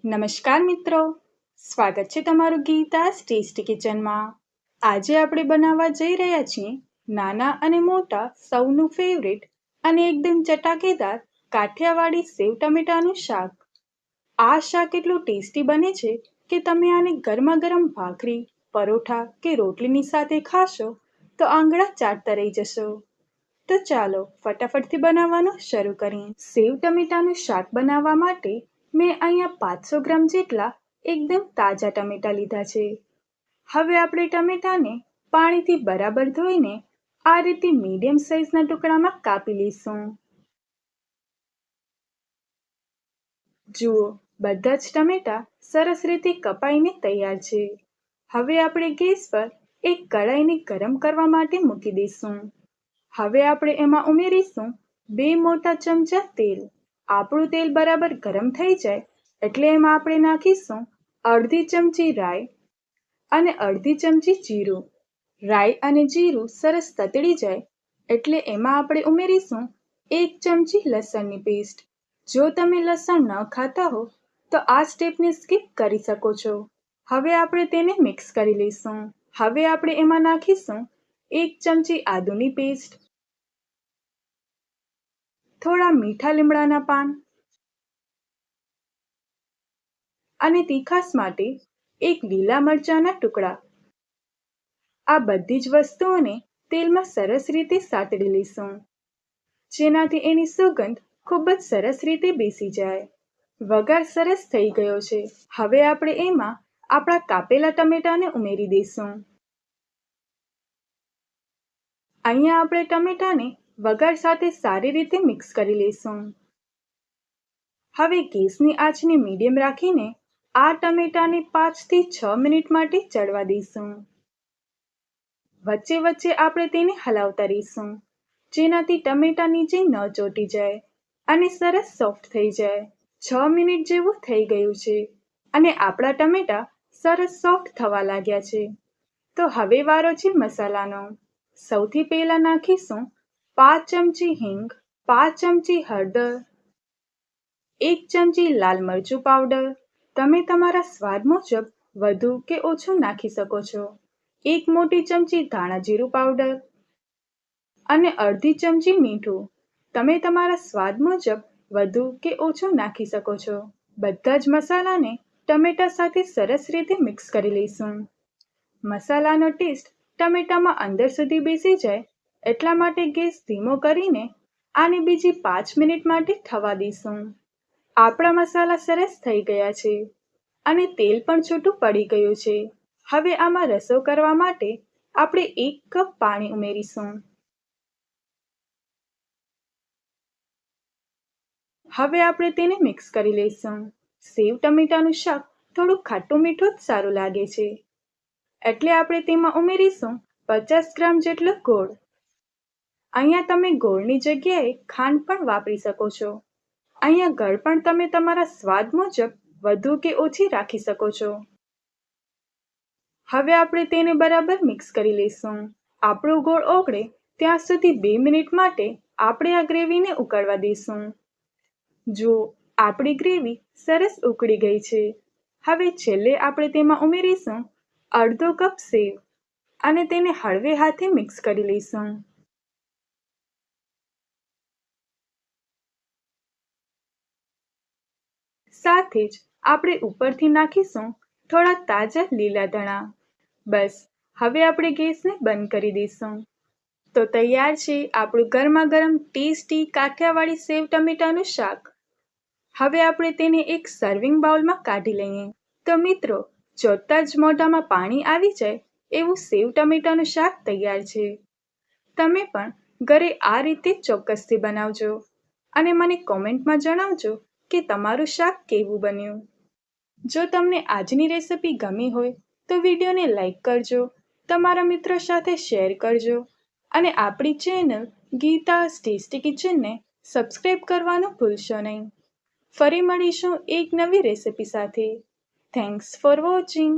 નમસ્કાર મિત્રો, સ્વાગત છે તમારું ગીતાસ ટેસ્ટી કિચનમાં। આજે આપણે બનાવવા જઈ રહ્યા છીએ નાના અને મોટા સૌનું ફેવરેટ અને એકદમ ચટાકેદાર કાઠિયાવાડી સેવ ટમેટાનું શાક। આ શાક એટલું ટેસ્ટી બને છે કે તમે આને ગરમા ગરમ ભાખરી, પરોઠા કે રોટલીની સાથે ખાશો તો આંગળા ચાટતા રહી જશો। તો ચાલો ફટાફટથી બનાવવાનું શરૂ કરીએ। સેવ ટમેટાનું શાક બનાવવા માટે મેં અહીંયા 500 ગ્રામ જેટલા એકદમ તાજા ટમેટા લીધા છે। હવે આપણે ટમેટાને પાણીથી બરાબર ધોઈને આ રીતે મીડિયમ સાઈઝના ટુકડામાં કાપી લઈશું। જુઓ, બધા જ ટમેટા સરસ રીતે કપાઈને તૈયાર છે। હવે આપણે ગેસ પર એક કઢાઈને ગરમ કરવા માટે મૂકી દઈશું। હવે આપણે એમાં ઉમેરીશું 2 મોટા ચમચા તેલ। આપણું તેલ બરાબર ગરમ થઈ જાય એટલે એમાં આપણે નાખીશું અડધી ચમચી રાઈ અને અડધી ચમચી જીરું। રાઈ અને જીરું સરસ તતડી જાય એટલે એમાં આપણે ઉમેરીશું 1 ચમચી લસણની પેસ્ટ। જો તમે લસણ ન ખાતા હો તો આ સ્ટેપને સ્કીપ કરી શકો છો। હવે આપણે તેને મિક્સ કરી લઈશું। હવે આપણે એમાં નાખીશું 1 ચમચી આદુની પેસ્ટ, થોડા મીઠા લીમડાના પાન અને તીખાસ માટે 1 લીલા મરચાંના ટુકડા। આ બધી જ વસ્તુઓને તેલમાં સરસ રીતે સાતળી લઈશું, જેનાથી એની સુગંધ ખૂબ જ સરસ રીતે બેસી જાય। વઘાર સરસ થઈ ગયો છે। હવે આપણે એમાં આપણા કાપેલા ટમેટાને ઉમેરી દઈશું। અહીંયા આપણે ટમેટાને વઘાર સાથે સારી રીતે મિક્સ કરી લઈશું। હવે ગેસની આંચને મીડિયમ રાખીને આ ટમેટાને 5 થી 6 મિનિટ માટે ચડવા દઈશું। વચ્ચે વચ્ચે આપણે તેને હલાવતા રહીશું, જેનાથી ટમેટા નીચે ન ચોંટી જાય અને સરસ સોફ્ટ થઈ જાય। 6 મિનિટ જેવું થઈ ગયું છે અને આપણા ટમેટા સરસ સોફ્ટ થવા લાગ્યા છે। તો હવે વારો છે મસાલાનો। સૌથી પહેલા નાખીશું 5 ચમચી હિંગ, 5 ચમચી હળદર, 1 ચમચી લાલ મરચું પાવડર। તમે તમારા સ્વાદ મુજબ વધુ કે ઓછું નાખી શકો છો। 1 મોટી ચમચી ધાણા જીરું પાવડર અને અડધી ચમચી મીઠું। તમે તમારા સ્વાદ મુજબ વધુ કે ઓછું નાખી શકો છો। બધા જ મસાલાને ટમેટા સાથે સરસ રીતે મિક્સ કરી લઈશું। મસાલાનો ટેસ્ટ ટમેટામાં અંદર સુધી બેસી જાય એટલા માટે ગેસ ધીમો કરીને આને બીજી 5 મિનિટ માટે થવા દઈશું। આપણા મસાલા સરસ થઈ ગયા છે અને તેલ પણ છૂટું પડી ગયું છે। હવે આમાં રસો કરવા માટે આપણે 1 કપ પાણી ઉમેરીશું। હવે આપણે તેને મિક્સ કરી લઈશું। સેવ ટમેટાનું શાક થોડું ખાટું મીઠું જ સારું લાગે છે, એટલે આપણે તેમાં ઉમેરીશું 50 ગ્રામ જેટલો ગોળ। અહીંયા તમે ગોળની જગ્યાએ ખાંડ પણ વાપરી શકો છો। અહીંયા ગળ પણ તમે તમારા સ્વાદ મુજબ વધુ કે ઓછી રાખી શકો છો। હવે આપણે તેને બરાબર મિક્સ કરી લઈશું। આપણો ગોળ ઓગળે ત્યાં સુધી 2 મિનિટ માટે આપણે આ ગ્રેવીને ઉકળવા દઈશું। જો આપણી ગ્રેવી સરસ ઉકળી ગઈ છે, હવે છેલ્લે આપણે તેમાં ઉમેરીશું અડધો કપ સેવ અને તેને હળવે હાથે મિક્સ કરી લઈશું। સાથે જ આપણે ઉપરથી નાખીશું થોડા તાજા લીલા ધાણા। બસ, હવે આપણે ગેસને બંધ કરી દઈશું। તો તૈયાર છે આપણું ગરમા ગરમ ટેસ્ટી કાઠિયાવાડી સેવ ટમેટાનું શાક। હવે આપણે તેને એક સર્વિંગ બાઉલમાં કાઢી લઈએ। તો મિત્રો, જોતા જ મોઢામાં પાણી આવી જાય એવું સેવ ટમેટાનું શાક તૈયાર છે। તમે પણ ઘરે આ રીતે ચોક્કસથી બનાવજો અને મને કોમેન્ટમાં જણાવજો કે તમારું શાક કેવું બન્યું। જો તમને આજની રેસિપી ગમી હોય તો વિડીયોને લાઈક કરજો, તમારા મિત્રો સાથે શેર કરજો અને આપણી ચેનલ ગીતાસ ટેસ્ટી કિચનને સબસ્ક્રાઈબ કરવાનું ભૂલશો નહીં। ફરી મળીશું એક નવી રેસિપી સાથે। Thanks for watching.